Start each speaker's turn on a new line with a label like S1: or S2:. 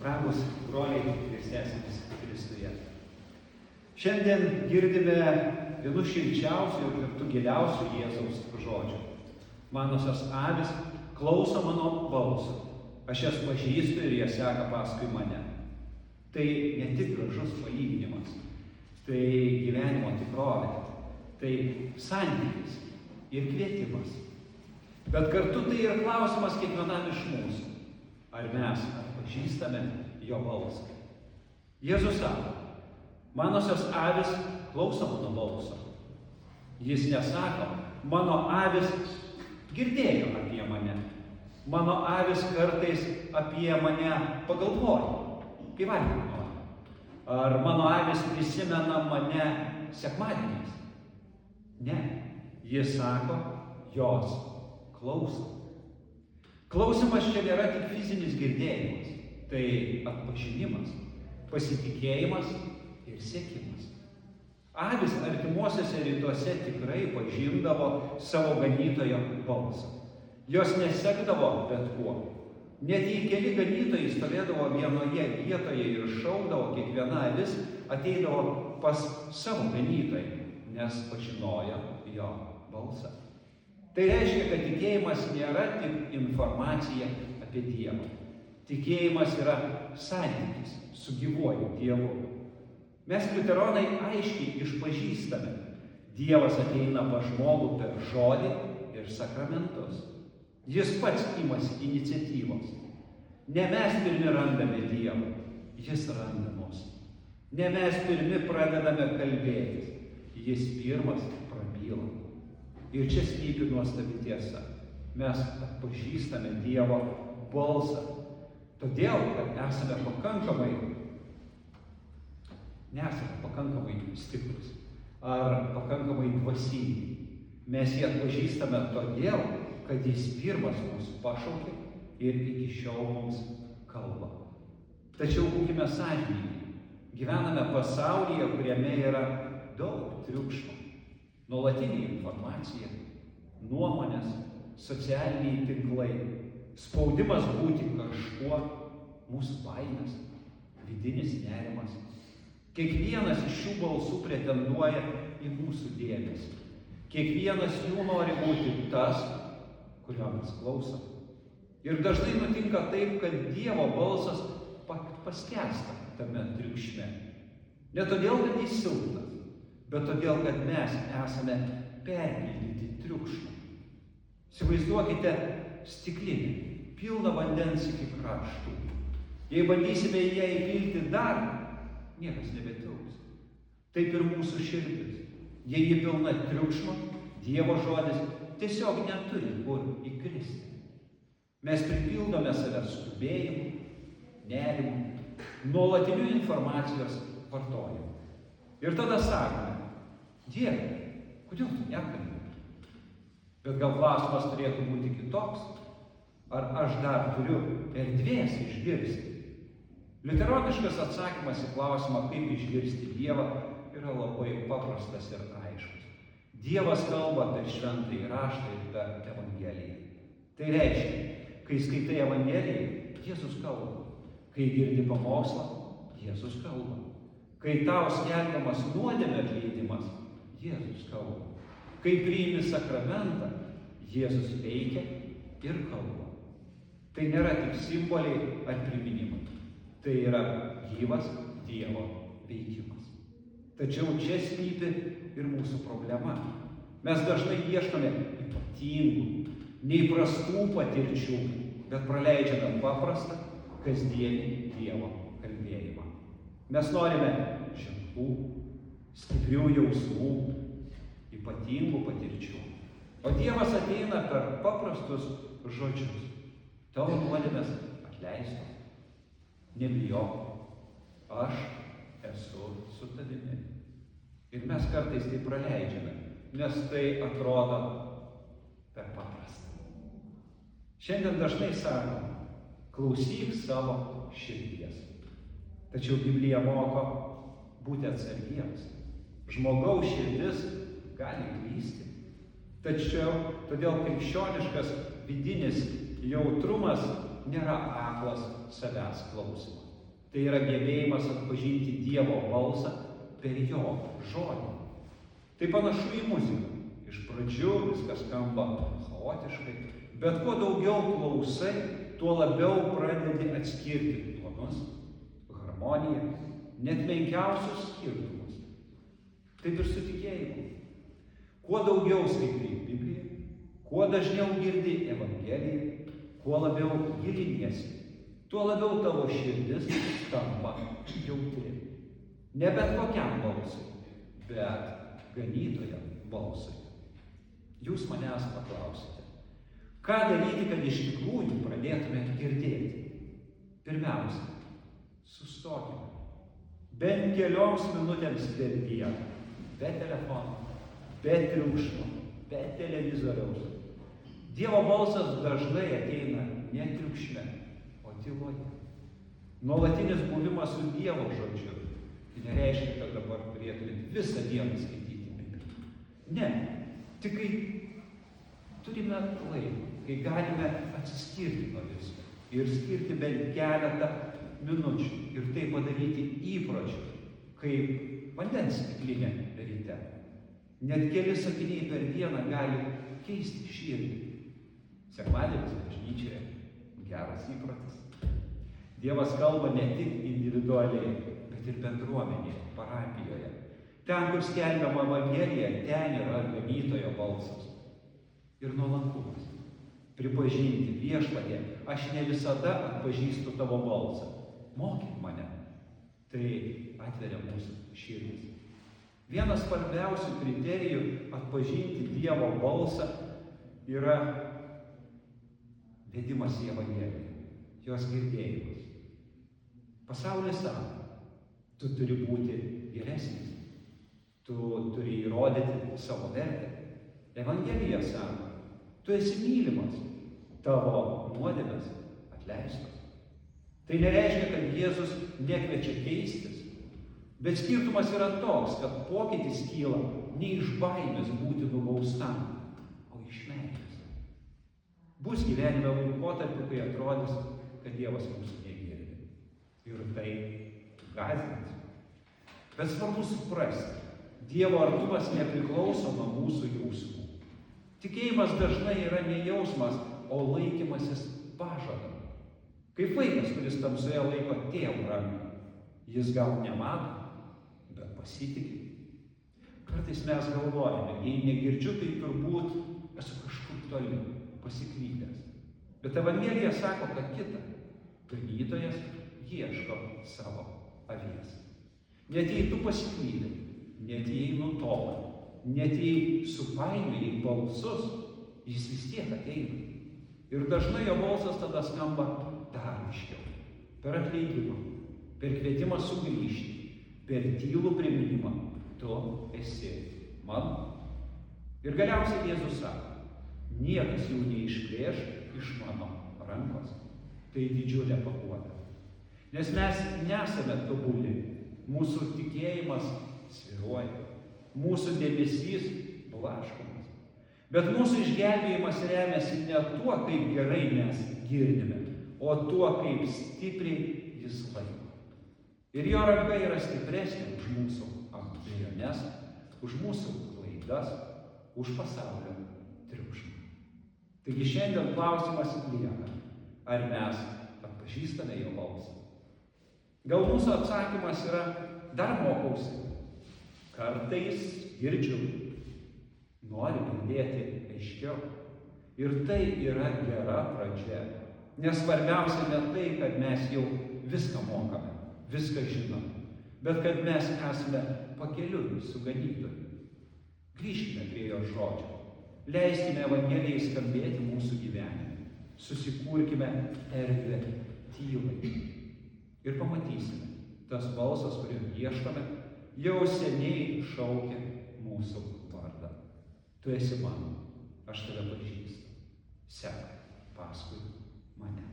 S1: Brangūs broliai ir seserys Kristuje. Šiandien girdime vienu šilčiausių ir kartu giliausių Jėzaus žodžių. Manosios avys klauso mano balso. Aš jas pažįstu ir jie seka paskui mane. Tai ne tik gražus palyginimas, tai gyvenimo tikrovė, tai santykis ir kvietimas. Bet kartu tai ir klausimas kiekvienam iš mūsų. Ar mes atpažįstame jo balsą? Jėzus sako, manosios avys klauso mano balso. Jis nesako, mano avys girdėjo apie mane. Mano avys kartais apie mane pagalvoja, kai valgyti nori. Ar mano avys prisimena mane sekmadieniais? Ne, jis sako, jos klauso. Klausimas čia nėra tik fizinis girdėjimas, tai atpažinimas, pasitikėjimas ir siekimas. Avys artimuosiuose rytuose tikrai pažindavo savo ganytojo balsą. Jos nesekdavo bet kuo. Net jei keli ganytojai stovėdavo vienoje vietoje ir šaukdavo, kiekviena avis ateidavo pas savo ganytoją, nes pažinojo jo balsą. Tai reiškia, kad tikėjimas nėra tik informacija apie Dievą. Tikėjimas yra santykis su gyvuoju Dievu. Mes liuteronai aiškiai išpažįstame. Dievas ateina pas žmogų per žodį ir sakramentus. Jis pats imasi iniciatyvos. Ne mes pirmi randame Dievą, jis randa mus. Ne mes pirmi pradedame kalbėtis, jis pirmas prabyla. Ir čia slypi nuostabi tiesa. Mes atpažįstame Dievo balsą. Todėl, kad nesame pakankamai stiprus ar pakankamai dvasingi. Mes jį atpažįstame todėl, kad jis pirmas mus pašaukė ir iki šiol mums kalba. Tačiau būkime sąžiningi. Gyvename pasaulyje, kuriame yra daug triukšmo. Nuolatinė informacija, nuomonės, socialiniai tinklai, spaudimas būti kažkuo, mūsų baimės, vidinis nerimas. Kiekvienas iš šių balsų pretenduoja į mūsų dėmesį. Kiekvienas jų nori būti tas, kurio mes klausom. Ir dažnai nutinka taip, kad Dievo balsas paskęsta tame triukšme. Ne todėl, kad jis silpnas, bet todėl, kad mes esame perpildyti triukšmą. Įsivaizduokite stiklinę, pilną vandens iki kraštų. Jei bandysime į ją įpilti dar, niekas nebetilps. Taip ir mūsų širdis. Jei ji pilna triukšmo, Dievo žodis tiesiog neturi kur įkristi. Mes pripildome save skubėjimu, nerimu, nuolatiniu informacijos vartojimu. Ir tada sakome, Dieve, kodėl tu nekalbi? Bet gal klausimas turėtų būti kitoks? Ar aš dar turiu erdvės išgirsti? Liuteroniškas atsakymas į klausimą, kaip išgirsti Dievą, yra labai paprastas ir aiškus. Dievas kalba per šventąjį raštą ir per Evangeliją. Tai reiškia, kai skaitai Evangeliją, Jėzus kalba. Kai girdi pamokslą, Jėzus kalba. Kai tau skelbiamas nuodėmio atleidimas, Jėzus kalba. Kai priimi sakramentą, Jėzus veikia ir kalba. Tai nėra tik simboliai ar priminimai. Tai yra gyvas Dievo veikimas. Tačiau čia slypi ir mūsų problema. Mes dažnai ieškome ypatingų, neįprastų patirčių, bet praleidžiame paprastą, kasdienį Dievo kalbėjimą. Mes norime ženklų, stiprių jausmų, ypatingų patirčių. O Dievas ateina per paprastus žodžius. Tavo nuodėmės atleistos. Nebijok, aš esu su tavimi. Ir mes kartais tai praleidžiame, nes tai atrodo per paprasta. Šiandien dažnai sakome, klausyk savo širdies. Tačiau Biblija moko būti atsargiems. Žmogaus širdis gali klysti. Todėl krikščioniškas vidinis jautrumas nėra aklas savęs klausimas. Tai yra gebėjimas atpažinti Dievo balsą per jo žodį. Tai panašu į muziką. Iš pradžių viskas skamba chaotiškai, bet kuo daugiau klausai, tuo labiau pradedi atskirti tonus, harmoniją, net menkiausius skirtumus. Taip ir su tikėjimu. Kuo daugiau skaitai Bibliją, kuo dažniau girdi Evangeliją, kuo labiau giliniesi, tuo labiau tavo širdis tampa jautri. Ne bet kokiam balsui, bet ganytojo balsui. Jūs manęs paklausite, ką daryti, kad iš tikrųjų pradėtume girdėti? Pirmiausia, sustokime. Bent kelioms minutėms per dieną. Be telefono, be triukšmo, be televizoriaus. Dievo balsas dažnai ateina ne triukšme, o tyloje. Nuolatinis buvimas su Dievo žodžiu. Tai nereiškia, kad dabar turėtume visą dieną skaityti Bibliją. Ne, tik kai turime laiko, kai galime atsiskirti nuo visko ir skirti bent keletą minučių ir tai padaryti įpročiu, kaip vandens stiklinė ryte. Net keli sakiniai per dieną gali keisti širdį. Sekmadienis bažnyčioje geras įprotis. Dievas kalba ne tik individualiai, bet ir bendruomenėje, parapijoje. Ten, kur skelbiama Evangelija, ten yra ganytojo balsas. Ir nuolankumas. Pripažinti Viešpatie, aš ne visada atpažįstu tavo balsą. Mokyk mane. Tai atveria mūsų širdis. Vienas svarbiausių kriterijų atpažinti Dievo balsą yra vedimas į Evangeliją, jos girdėjimas. Pasaulis sako, tu turi būti geresnis, tu turi įrodyti savo vertę. Evangelija sako, tu esi mylimas, tavo nuodėmės atleistos. Tai nereiškia, kad Jėzus nekviečia keistis, bet skirtumas yra toks, kad pokytis kyla ne iš baimės būti nubaustam, o iš meilės. Bus gyvenime laikotarpių, kai atrodys, kad Dievas mūsų negirdi. Ir tai gąsdins. Bet svarbu suprasti, Dievo artumas nepriklauso nuo mūsų jausmų. Tikėjimas dažnai yra ne jausmas, o laikymasis pažado. Kaip vaikas, kuris tamsoje laiko tėvo ranką. Jis gal nemato, bet pasitiki. Kartais mes galvojame, jei negirdžiu, tai turbūt esu kažkur toli, pasiklydęs. Bet Evangelija sako, kad kita. Ganytojas ieško savo avies. Net jei tu pasiklydai, net jei nutolai, net jei supainiojai balsus, jis vis tiek ateina. Ir dažnai jo balsas tada skamba dar aiškiau. Per atleidimą, per kvietimą sugrįžti, per tylų priminimą, tu esi mano. Ir galiausiai Jėzus sako, niekas jų neišplėš iš mano rankos. Tai didžiulė paguoda. Nes mes nesame tobuli, mūsų tikėjimas svyruoja, mūsų dėmesys blaškomas. Bet mūsų išgelbėjimas remiasi ne tuo, kaip gerai mes girdime, o tuo, kaip stipriai jis laiko. Ir jo ranka yra stipresnė už mūsų abejones, už mūsų klaidas, už pasaulio triukšmą. Taigi šiandien klausimas lieka, ar mes atpažįstame jo balsą. Gal mūsų atsakymas yra, dar mokausi. Kartais girdžiu, noriu girdėti aiškiau. Ir tai yra gera pradžia. Nes svarbiausia ne tai, kad mes jau viską mokame, viską žinome, bet kad mes esame pakeliui su ganytoju. Grįžkime prie jo žodžio. Leiskime Evangelijai skambėti mūsų gyvenime. Susikurkime erdvę tylai. Ir pamatysime, tas balsas, kurio ieškome, jau seniai šaukia mūsų vardą. Tu esi mano, aš tave pažįstu. Sek paskui mane.